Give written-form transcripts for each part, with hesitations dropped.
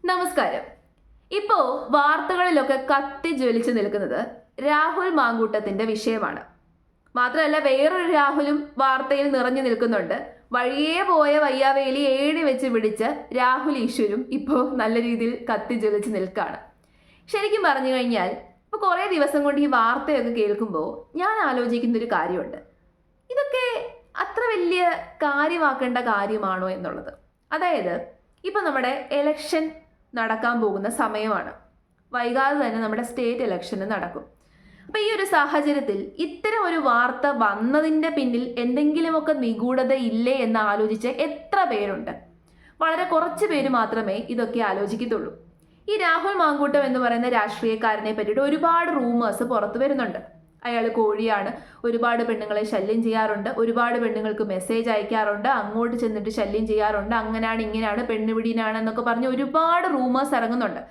നമസ്കാരം. ഇപ്പോ വാർത്തകളിലൊക്കെ കത്തി ജ്വലിച്ചു നിൽക്കുന്നത് രാഹുൽ മാങ്കൂട്ടത്തിന്റെ വിഷയമാണ്. മാത്രമല്ല, വേറൊരു രാഹുലും വാർത്തയിൽ നിറഞ്ഞു നിൽക്കുന്നുണ്ട്. വഴിയേ പോയ വയ്യാവേലി ഏടി വെച്ച് പിടിച്ച് രാഹുൽ ഈശ്വരും ഇപ്പോൾ നല്ല രീതിയിൽ കത്തി ജ്വലിച്ച് നിൽക്കുകയാണ്. ശരിക്കും പറഞ്ഞു കഴിഞ്ഞാൽ ഇപ്പൊ കുറേ ദിവസം കൊണ്ട് ഈ വാർത്തയൊക്കെ കേൾക്കുമ്പോൾ ഞാൻ ആലോചിക്കുന്ന ഒരു കാര്യമുണ്ട്. ഇതൊക്കെ അത്ര വലിയ കാര്യമാക്കേണ്ട കാര്യമാണോ എന്നുള്ളത്. അതായത് ഇപ്പൊ നമ്മുടെ എലക്ഷൻ നടക്കാൻ പോകുന്ന സമയമാണ്. വൈകാതെ തന്നെ നമ്മുടെ സ്റ്റേറ്റ് ഇലക്ഷന് നടക്കും. അപ്പൊ ഈ ഒരു സാഹചര്യത്തിൽ ഇത്തരം ഒരു വാർത്ത വന്നതിന്റെ പിന്നിൽ എന്തെങ്കിലുമൊക്കെ നിഗൂഢത ഇല്ലേ എന്ന് ആലോചിച്ച് എത്ര പേരുണ്ട്? വളരെ കുറച്ച് പേര് മാത്രമേ ഇതൊക്കെ ആലോചിക്കത്തുള്ളൂ. ഈ രാഹുൽ മാങ്കൂട്ടം എന്ന് പറയുന്ന രാഷ്ട്രീയക്കാരനെ പറ്റിയിട്ട് ഒരുപാട് റൂമേഴ്സ് പുറത്തു വരുന്നുണ്ട്. അയാൾ കോഴിയാണ്, ഒരുപാട് പെണ്ണുങ്ങളെ ശല്യം ചെയ്യാറുണ്ട്, ഒരുപാട് പെണ്ണുങ്ങൾക്ക് മെസ്സേജ് അയക്കാറുണ്ട്, അങ്ങോട്ട് ചെന്നിട്ട് ശല്യം ചെയ്യാറുണ്ട്, അങ്ങനെയാണ് ഇങ്ങനെയാണ് പെണ്ണുപിടിനാണ് എന്നൊക്കെ പറഞ്ഞ് ഒരുപാട് റൂമേഴ്സ് ഇറങ്ങുന്നുണ്ട്.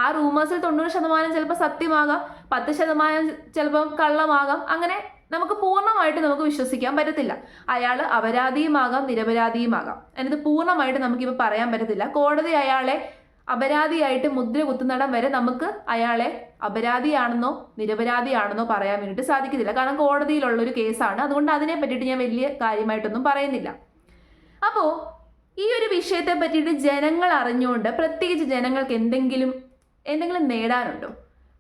ആ റൂമേഴ്സിൽ 90% ചിലപ്പോൾ സത്യമാകാം, 10% ചിലപ്പോൾ കള്ളമാകാം. അങ്ങനെ നമുക്ക് പൂർണ്ണമായിട്ട് നമുക്ക് വിശ്വസിക്കാൻ പറ്റത്തില്ല. അയാൾ അപരാധിയുമാകാം, നിരപരാധിയുമാകാം. അതിനത് പൂർണ്ണമായിട്ട് നമുക്കിപ്പോൾ പറയാൻ പറ്റത്തില്ല. കോടതി അയാളെ അപരാധിയായിട്ട് മുദ്ര കുത്തുന്നിടം വരെ നമുക്ക് അയാളെ അപരാധിയാണെന്നോ നിരപരാധിയാണെന്നോ പറയാൻ വേണ്ടിയിട്ട് സാധിക്കത്തില്ല. കാരണം കോടതിയിലുള്ള ഒരു കേസാണ്. അതുകൊണ്ട് അതിനെ പറ്റിയിട്ട് ഞാൻ വലിയ കാര്യമായിട്ടൊന്നും പറയുന്നില്ല. അപ്പോൾ ഈ ഒരു വിഷയത്തെ പറ്റിയിട്ട് ജനങ്ങൾ അറിഞ്ഞുകൊണ്ട്, പ്രത്യേകിച്ച് ജനങ്ങൾക്ക് എന്തെങ്കിലും നേടാനുണ്ടോ?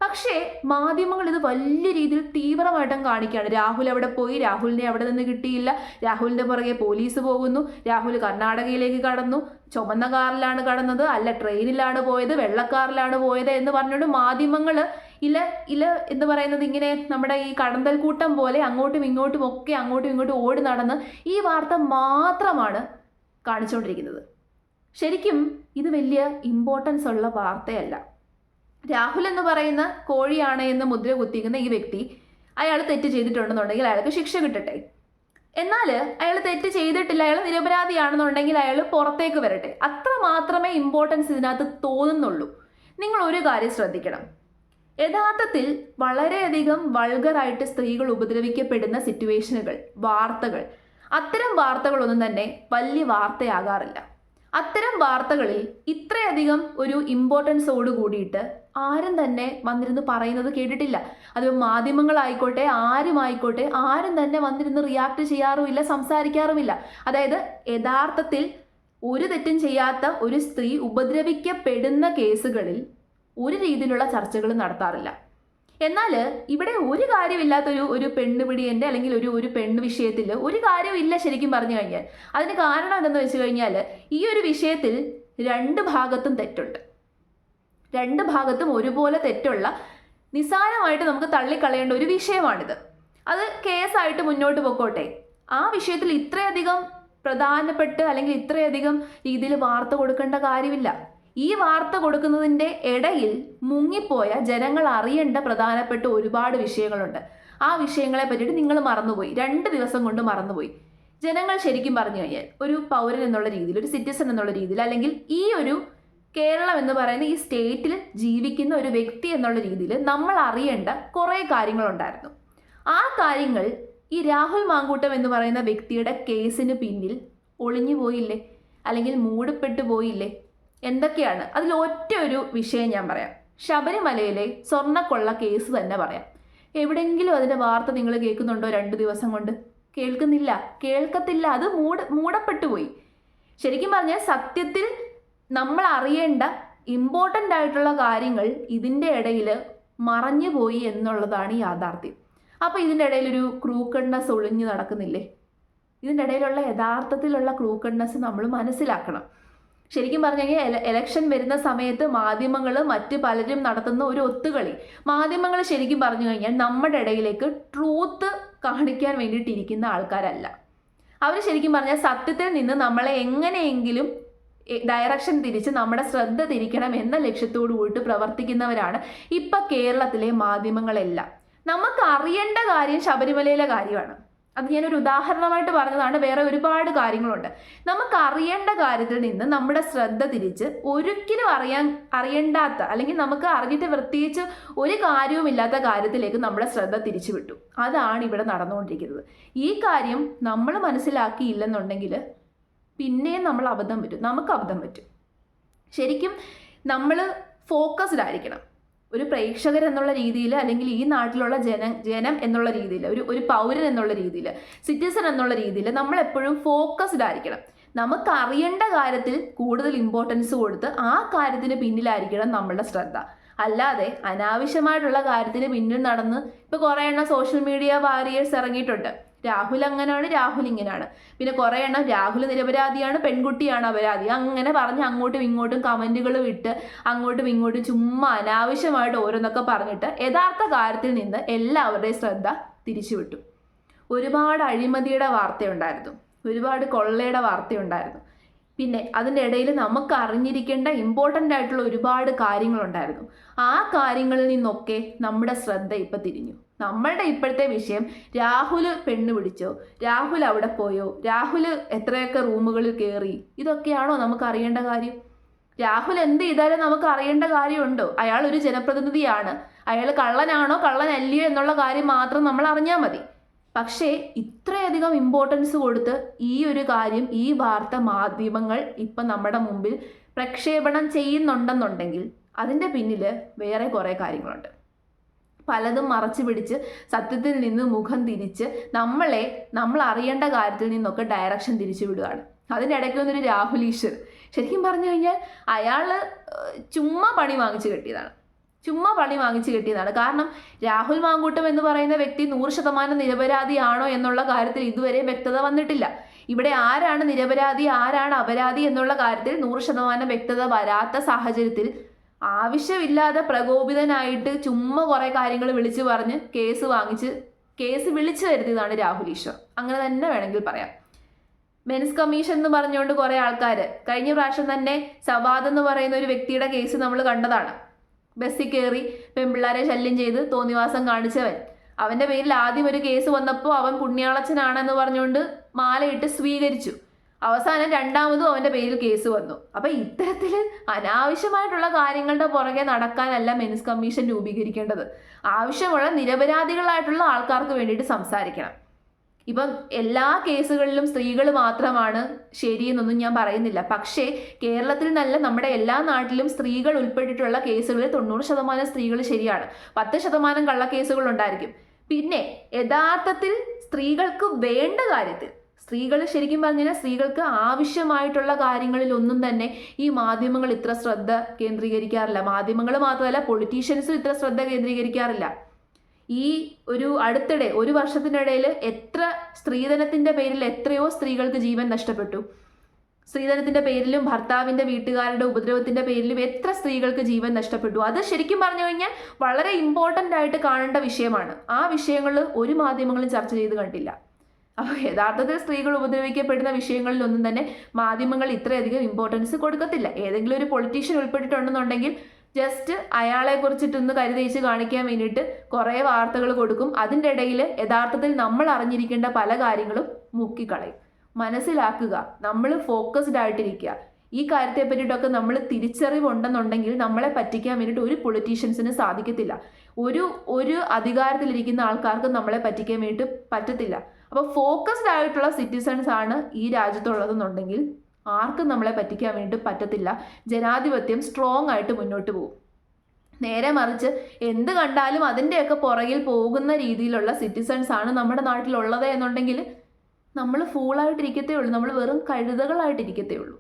പക്ഷേ മാധ്യമങ്ങൾ ഇത് വലിയ രീതിയിൽ തീവ്രമായിട്ടും കാണിക്കുകയാണ്. രാഹുൽ അവിടെ പോയി, രാഹുലിനെ അവിടെ നിന്ന് കിട്ടിയില്ല, രാഹുലിന്റെ പുറകെ പോലീസ് പോകുന്നു, രാഹുൽ കർണാടകയിലേക്ക് കടന്നു, ചുമന്ന കാറിലാണ് കടന്നത്, അല്ല ട്രെയിനിലാണ് പോയത്, വെള്ളക്കാറിലാണ് പോയത് എന്ന് പറഞ്ഞുകൊണ്ട് മാധ്യമങ്ങൾ ഇല്ല എന്ന് പറയുന്നത് ഇങ്ങനെ നമ്മുടെ ഈ കടന്തൽ കൂട്ടം പോലെ അങ്ങോട്ടും ഇങ്ങോട്ടും ഓടി നടന്ന് ഈ വാർത്ത മാത്രമാണ് കാണിച്ചുകൊണ്ടിരിക്കുന്നത്. ശരിക്കും ഇത് വലിയ ഇമ്പോർട്ടൻസ് ഉള്ള വാർത്തയല്ല. രാഹുൽ എന്ന് പറയുന്ന കോഴിയാണ് എന്ന് മുദ്ര കുത്തിക്കുന്ന ഈ വ്യക്തി, അയാൾ തെറ്റ് ചെയ്തിട്ടുണ്ടെന്നുണ്ടെങ്കിൽ അയാൾക്ക് ശിക്ഷ കിട്ടട്ടെ. എന്നാൽ അയാൾ തെറ്റ് ചെയ്തിട്ടില്ല, അയാൾ നിരപരാധിയാണെന്നുണ്ടെങ്കിൽ അയാൾ പുറത്തേക്ക് വരട്ടെ. അത്ര മാത്രമേ ഇമ്പോർട്ടൻസ് ഇതിനകത്ത് തോന്നുന്നുള്ളൂ. നിങ്ങൾ ഒരു കാര്യം ശ്രദ്ധിക്കണം. യഥാർത്ഥത്തിൽ വളരെയധികം വൾഗറായിട്ട് സ്ത്രീകൾ ഉപദ്രവിക്കപ്പെടുന്ന സിറ്റുവേഷനുകൾ, വാർത്തകൾ, അത്തരം വാർത്തകളൊന്നും തന്നെ വലിയ വാർത്തയാകാറില്ല. അത്തരം വാർത്തകളിൽ ഇത്രയധികം ഒരു ഇമ്പോർട്ടൻസോട് കൂടിയിട്ട് ആരും തന്നെ വന്നിരുന്ന് പറയുന്നത് കേട്ടിട്ടില്ല. അത് മാധ്യമങ്ങളായിക്കോട്ടെ, ആരും തന്നെ വന്നിരുന്ന് റിയാക്ട് ചെയ്യാറുമില്ല, സംസാരിക്കാറുമില്ല. അതായത് യഥാർത്ഥത്തിൽ ഒരു തെറ്റും ചെയ്യാത്ത ഒരു സ്ത്രീ ഉപദ്രവിക്കപ്പെടുന്ന കേസുകളിൽ ഒരു രീതിയിലുള്ള ചർച്ചകൾ നടത്താറില്ല. എന്നാൽ ഇവിടെ ഒരു കാര്യമില്ലാത്തൊരു പെണ്ണുപിടിയൻ്റെ അല്ലെങ്കിൽ ഒരു പെണ്ണ് വിഷയത്തിൽ ഒരു കാര്യമില്ല. ശരിക്കും പറഞ്ഞു കഴിഞ്ഞാൽ അതിന് കാരണം എന്തെന്ന് വെച്ച് കഴിഞ്ഞാൽ ഈ ഒരു വിഷയത്തിൽ രണ്ട് ഭാഗത്തും തെറ്റുണ്ട്. രണ്ട് ഭാഗത്തും ഒരുപോലെ തെറ്റുള്ള, നിസ്സാരമായിട്ട് നമുക്ക് തള്ളിക്കളയേണ്ട ഒരു വിഷയമാണിത്. അത് കേസായിട്ട് മുന്നോട്ട് പോയിക്കോട്ടെ. ആ വിഷയത്തിൽ ഇത്രയധികം പ്രധാനപ്പെട്ട് അല്ലെങ്കിൽ ഇത്രയധികം രീതിയിൽ വാർത്ത കൊടുക്കേണ്ട കാര്യമില്ല. ഈ വാർത്ത കൊടുക്കുന്നതിൻ്റെ ഇടയിൽ മുങ്ങിപ്പോയ ജനങ്ങൾ അറിയേണ്ട പ്രധാനപ്പെട്ട ഒരുപാട് വിഷയങ്ങളുണ്ട്. ആ വിഷയങ്ങളെ പറ്റിയിട്ട് നിങ്ങൾ മറന്നുപോയി, 2 ദിവസം കൊണ്ട് മറന്നുപോയി. ജനങ്ങൾ ശരിക്കും പറഞ്ഞു കഴിഞ്ഞാൽ ഒരു പൗരൻ എന്നുള്ള രീതിയിൽ, ഒരു സിറ്റിസൺ എന്നുള്ള രീതിയിൽ, അല്ലെങ്കിൽ ഈ ഒരു കേരളം എന്ന് പറയുന്ന ഈ സ്റ്റേറ്റിൽ ജീവിക്കുന്ന ഒരു വ്യക്തി എന്നുള്ള രീതിയിൽ നമ്മൾ അറിയേണ്ട കുറേ കാര്യങ്ങളുണ്ടായിരുന്നു. ആ കാര്യങ്ങൾ ഈ രാഹുൽ മാങ്കൂട്ടം എന്ന് പറയുന്ന വ്യക്തിയുടെ കേസിന് പിന്നിൽ ഒളിഞ്ഞു പോയില്ലേ, അല്ലെങ്കിൽ മൂടപ്പെട്ടു പോയില്ലേ? എന്തൊക്കെയാണ് അതിൽ? ഒറ്റ ഒരു വിഷയം ഞാൻ പറയാം. ശബരിമലയിലെ സ്വർണ്ണക്കൊള്ള കേസ് തന്നെ പറയാം. എവിടെയെങ്കിലും അതിൻ്റെ വാർത്ത നിങ്ങൾ കേൾക്കുന്നുണ്ടോ? 2 ദിവസം കൊണ്ട് കേൾക്കത്തില്ല. അത് മൂടപ്പെട്ടു പോയി. ശരിക്കും പറഞ്ഞാൽ സത്യത്തിൽ നമ്മൾ അറിയേണ്ട ഇമ്പോർട്ടൻ്റ് ആയിട്ടുള്ള കാര്യങ്ങൾ ഇതിൻ്റെ ഇടയിൽ മറഞ്ഞു പോയി എന്നുള്ളതാണ് യാഥാർത്ഥ്യം. അപ്പോൾ ഇതിൻ്റെ ഇടയിൽ ഒരു ക്രൂക്കഡ്നെസ് ഒളിഞ്ഞു നടക്കുന്നില്ലേ? ഇതിൻ്റെ ഇടയിലുള്ള യഥാർത്ഥത്തിലുള്ള ക്രൂക്കഡ്നെസ് നമ്മൾ മനസ്സിലാക്കണം. ശരിക്കും പറഞ്ഞു കഴിഞ്ഞാൽ എലക്ഷൻ വരുന്ന സമയത്ത് മാധ്യമങ്ങൾ മറ്റ് പലരും നടത്തുന്ന ഒരു ഒത്തുകളി. മാധ്യമങ്ങൾ ശരിക്കും പറഞ്ഞു കഴിഞ്ഞാൽ നമ്മുടെ ഇടയിലേക്ക് ട്രൂത്ത് കാണിക്കാൻ വേണ്ടിയിട്ടിരിക്കുന്ന ആൾക്കാരല്ല. അവർ ശരിക്കും പറഞ്ഞാൽ സത്യത്തിൽ നിന്ന് നമ്മളെ എങ്ങനെയെങ്കിലും ഡയറക്ഷൻ തിരിച്ച് നമ്മുടെ ശ്രദ്ധ തിരിക്കണം എന്ന ലക്ഷ്യത്തോടു കൂടി പ്രവർത്തിക്കുന്നവരാണ് ഇപ്പം കേരളത്തിലെ മാധ്യമങ്ങളെല്ലാം. നമുക്ക് അറിയേണ്ട കാര്യം ശബരിമലയിലെ കാര്യമാണ്. അത് ഞാനൊരു ഉദാഹരണമായിട്ട് പറഞ്ഞതാണ്. വേറെ ഒരുപാട് കാര്യങ്ങളുണ്ട്. നമുക്ക് അറിയേണ്ട കാര്യത്തിൽ നിന്ന് നമ്മുടെ ശ്രദ്ധ തിരിച്ച് ഒരിക്കലും അറിയേണ്ടാത്ത, അല്ലെങ്കിൽ നമുക്ക് അറിഞ്ഞിട്ട് പ്രത്യേകിച്ച് ഒരു കാര്യവുമില്ലാത്ത കാര്യത്തിലേക്ക് നമ്മുടെ ശ്രദ്ധ തിരിച്ചു വിട്ടു. അതാണ് ഇവിടെ നടന്നുകൊണ്ടിരിക്കുന്നത്. ഈ കാര്യം നമ്മൾ മനസ്സിലാക്കിയില്ലെന്നുണ്ടെങ്കിൽ പിന്നെയും നമുക്ക് അബദ്ധം പറ്റും. ശരിക്കും നമ്മൾ ഫോക്കസ്ഡ് ആയിരിക്കണം. ഒരു പ്രേക്ഷകർ എന്നുള്ള രീതിയിൽ, അല്ലെങ്കിൽ ഈ നാട്ടിലുള്ള ജനം എന്നുള്ള രീതിയിൽ, ഒരു പൗരൻ എന്നുള്ള രീതിയിൽ, സിറ്റിസൺ എന്നുള്ള രീതിയിൽ നമ്മൾ എപ്പോഴും ഫോക്കസ്ഡ് ആയിരിക്കണം. നമുക്ക് അറിയേണ്ട കാര്യത്തിൽ കൂടുതൽ ഇമ്പോർട്ടൻസ് കൊടുത്ത് ആ കാര്യത്തിന് പിന്നിലായിരിക്കണം നമ്മളുടെ ശ്രദ്ധ. അല്ലാതെ അനാവശ്യമായിട്ടുള്ള കാര്യത്തിന് പിന്നിൽ നടന്ന് ഇപ്പോൾ കുറേ എണ്ണം സോഷ്യൽ മീഡിയ വാരിയേഴ്സ് ഇറങ്ങിയിട്ടുണ്ട്. രാഹുൽ അങ്ങനെയാണ്, രാഹുൽ ഇങ്ങനെയാണ്. പിന്നെ കുറേ എണ്ണം രാഹുൽ നിരപരാധിയാണ്, പെൺകുട്ടിയാണ് അപരാധി, അങ്ങനെ പറഞ്ഞ് അങ്ങോട്ടും ഇങ്ങോട്ടും കമൻറ്റുകൾ വിട്ട് അങ്ങോട്ടും ഇങ്ങോട്ടും ചുമ്മാ അനാവശ്യമായിട്ട് ഓരോന്നൊക്കെ പറഞ്ഞിട്ട് യഥാർത്ഥ കാര്യത്തിൽ നിന്ന് എല്ലാവരുടെയും ശ്രദ്ധ തിരിച്ചുവിട്ടു. ഒരുപാട് അഴിമതിയുടെ വാർത്തയുണ്ടായിരുന്നു, ഒരുപാട് കൊള്ളയുടെ വാർത്തയുണ്ടായിരുന്നു. പിന്നെ അതിൻ്റെ ഇടയിൽ നമുക്ക് അറിഞ്ഞിരിക്കേണ്ട ഇമ്പോർട്ടൻ്റ് ആയിട്ടുള്ള ഒരുപാട് കാര്യങ്ങളുണ്ടായിരുന്നു. ആ കാര്യങ്ങളിൽ നിന്നൊക്കെ നമ്മുടെ ശ്രദ്ധ ഇപ്പം തിരിഞ്ഞു. നമ്മളുടെ ഇപ്പോഴത്തെ വിഷയം രാഹുൽ പെണ്ണ് പിടിച്ചോ, രാഹുൽ അവിടെ പോയോ, രാഹുൽ എത്രയൊക്കെ റൂമുകളിൽ കയറി, ഇതൊക്കെയാണോ നമുക്ക് അറിയേണ്ട കാര്യം? രാഹുൽ എന്ത് ചെയ്താലും നമുക്ക് അറിയേണ്ട കാര്യമുണ്ടോ? അയാൾ ഒരു ജനപ്രതിനിധിയാണ്, അയാൾ കള്ളനാണോ കള്ളനല്ലയോ എന്നുള്ള കാര്യം മാത്രം നമ്മൾ അറിഞ്ഞാൽ മതി. പക്ഷേ ഇത്രയധികം ഇമ്പോർട്ടൻസ് കൊടുത്ത് ഈ ഒരു കാര്യം, ഈ വാർത്ത മാധ്യമങ്ങൾ ഇപ്പം നമ്മുടെ മുമ്പിൽ പ്രക്ഷേപണം ചെയ്യുന്നുണ്ടെന്നുണ്ടെങ്കിൽ അതിൻ്റെ പിന്നിൽ വേറെ കുറേ കാര്യങ്ങളുണ്ട്. പലതും മറച്ചു പിടിച്ച് സത്യത്തിൽ നിന്ന് മുഖം തിരിച്ച് നമ്മൾ അറിയേണ്ട കാര്യത്തിൽ നിന്നൊക്കെ ഡയറക്ഷൻ തിരിച്ചു വിടുകയാണ്. അതിൻ്റെ ഇടയ്ക്ക് വന്നൊരു രാഹുൽ ഈശ്വർ, ശരിക്കും പറഞ്ഞു കഴിഞ്ഞാൽ അയാൾ ചുമ്മാ പണി വാങ്ങിച്ചു കിട്ടിയതാണ്. കാരണം രാഹുൽ മാങ്കൂട്ടം എന്ന് പറയുന്ന വ്യക്തി 100% നിരപരാധിയാണോ എന്നുള്ള കാര്യത്തിൽ ഇതുവരെ വ്യക്തത വന്നിട്ടില്ല. ഇവിടെ ആരാണ് നിരപരാധി, ആരാണ് അപരാധി എന്നുള്ള കാര്യത്തിൽ 100% വ്യക്തത വരാത്ത സാഹചര്യത്തിൽ ആവശ്യമില്ലാതെ പ്രകോപിതനായിട്ട് ചുമ്മാ കുറേ കാര്യങ്ങൾ വിളിച്ചു പറഞ്ഞ് കേസ് വിളിച്ചു വരുത്തിയതാണ് രാഹുൽ ഈശ്വർ. അങ്ങനെ തന്നെ വേണമെങ്കിൽ പറയാം. മെൻസ് കമ്മീഷൻ എന്ന് പറഞ്ഞുകൊണ്ട് കുറേ ആൾക്കാർ കഴിഞ്ഞ പ്രാവശ്യം തന്നെ സവാദ് എന്ന് പറയുന്ന ഒരു വ്യക്തിയുടെ കേസ് നമ്മൾ കണ്ടതാണ്. ബസ്സിൽ കയറി പെൺപിള്ളാരെ ശല്യം ചെയ്ത് തോന്നിവാസം കാണിച്ചവൻ, അവൻ്റെ പേരിൽ ആദ്യം ഒരു കേസ് വന്നപ്പോൾ അവൻ പുണ്യാളച്ചനാണെന്ന് പറഞ്ഞുകൊണ്ട് മാലയിട്ട് സ്വീകരിച്ചു. അവസാനം രണ്ടാമതും അവൻ്റെ പേരിൽ കേസ് വന്നു. അപ്പം ഇത്തരത്തിൽ അനാവശ്യമായിട്ടുള്ള കാര്യങ്ങളുടെ പുറകെ നടക്കാനല്ല മെൻസ് കമ്മീഷൻ രൂപീകരിക്കേണ്ടത്. ആവശ്യമുള്ള നിരപരാധികളായിട്ടുള്ള ആൾക്കാർക്ക് വേണ്ടിയിട്ട് സംസാരിക്കണം. ഇപ്പം എല്ലാ കേസുകളിലും സ്ത്രീകൾ മാത്രമാണ് ശരിയെന്നൊന്നും ഞാൻ പറയുന്നില്ല. പക്ഷേ കേരളത്തിൽ നല്ല നമ്മുടെ എല്ലാ നാട്ടിലും സ്ത്രീകൾ ഉൾപ്പെട്ടിട്ടുള്ള കേസുകളിൽ 90% സ്ത്രീകൾ ശരിയാണ്, 10% കള്ളക്കേസുകൾ ഉണ്ടായിരിക്കും. പിന്നെ യഥാർത്ഥത്തിൽ സ്ത്രീകൾക്ക് വേണ്ട കാര്യത്തിൽ, സ്ത്രീകൾ ശരിക്കും പറഞ്ഞാൽ സ്ത്രീകൾക്ക് ആവശ്യമായിട്ടുള്ള കാര്യങ്ങളിൽ ഒന്നും തന്നെ ഈ മാധ്യമങ്ങൾ ഇത്ര ശ്രദ്ധ കേന്ദ്രീകരിക്കാറില്ല. മാധ്യമങ്ങൾ മാത്രമല്ല, പൊളിറ്റീഷ്യൻസും ഇത്ര ശ്രദ്ധ കേന്ദ്രീകരിക്കാറില്ല. ഈ അടുത്തിടെ ഒരു വർഷത്തിനിടയിൽ എത്ര സ്ത്രീധനത്തിൻ്റെ പേരിൽ എത്രയോ സ്ത്രീകൾക്ക് ജീവൻ നഷ്ടപ്പെട്ടു. സ്ത്രീധനത്തിൻ്റെ പേരിലും ഭർത്താവിൻ്റെ വീട്ടുകാരുടെ ഉപദ്രവത്തിൻ്റെ പേരിലും എത്ര സ്ത്രീകൾക്ക് ജീവൻ നഷ്ടപ്പെട്ടു. അത് ശരിക്കും പറഞ്ഞു കഴിഞ്ഞാൽ വളരെ ഇമ്പോർട്ടൻ്റ് ആയിട്ട് കാണേണ്ട വിഷയമാണ്. ആ വിഷയങ്ങൾ ഒരു മാധ്യമങ്ങളും ചർച്ച ചെയ്ത് കണ്ടില്ല. അപ്പോൾ യഥാർത്ഥത്തിൽ സ്ത്രീകൾ ഉപദ്രവിക്കപ്പെടുന്ന വിഷയങ്ങളിലൊന്നും തന്നെ മാധ്യമങ്ങൾ ഇത്രയധികം ഇമ്പോർട്ടൻസ് കൊടുക്കത്തില്ല. ഏതെങ്കിലും ഒരു പൊളിറ്റീഷ്യൻ ഉൾപ്പെട്ടിട്ടുണ്ടെന്നുണ്ടെങ്കിൽ ജസ്റ്റ് അയാളെ കുറിച്ചിട്ടൊന്ന് കരുതേച്ച് കാണിക്കാൻ വേണ്ടിയിട്ട് കുറേ വാർത്തകൾ കൊടുക്കും. അതിൻ്റെ ഇടയിൽ യഥാർത്ഥത്തിൽ നമ്മൾ അറിഞ്ഞിരിക്കേണ്ട പല കാര്യങ്ങളും മുക്കിക്കളയും. മനസ്സിലാക്കുക, നമ്മൾ ഫോക്കസ്ഡ് ആയിട്ടിരിക്കുക. ഈ കാര്യത്തെ പറ്റിയിട്ടൊക്കെ നമ്മൾ തിരിച്ചറിവുണ്ടെന്നുണ്ടെങ്കിൽ നമ്മളെ പറ്റിക്കാൻ വേണ്ടിയിട്ട് ഒരു പൊളിറ്റീഷ്യൻസിന് സാധിക്കത്തില്ല. ഒരു അധികാരത്തിലിരിക്കുന്ന ആൾക്കാർക്ക് നമ്മളെ പറ്റിക്കാൻ വേണ്ടിയിട്ട് പറ്റത്തില്ല. അപ്പോൾ ഫോക്കസ്ഡ് ആയിട്ടുള്ള സിറ്റിസൺസ് ആണ് ഈ രാജ്യത്തുള്ളതെന്നുണ്ടെങ്കിൽ ആർക്കും നമ്മളെ പറ്റിക്കാൻ വേണ്ടി പറ്റത്തില്ല. ജനാധിപത്യം സ്ട്രോങ് ആയിട്ട് മുന്നോട്ട് പോകും. നേരെ മറിച്ച് എന്ത് കണ്ടാലും അതിൻ്റെയൊക്കെ പുറകിൽ പോകുന്ന രീതിയിലുള്ള സിറ്റിസൺസ് ആണ് നമ്മുടെ നാട്ടിലുള്ളത് എന്നുണ്ടെങ്കിൽ നമ്മൾ ഫൂളായിട്ടിരിക്കത്തേ ഉള്ളൂ, നമ്മൾ വെറും കഴുതകളായിട്ടിരിക്കത്തേ ഉള്ളൂ.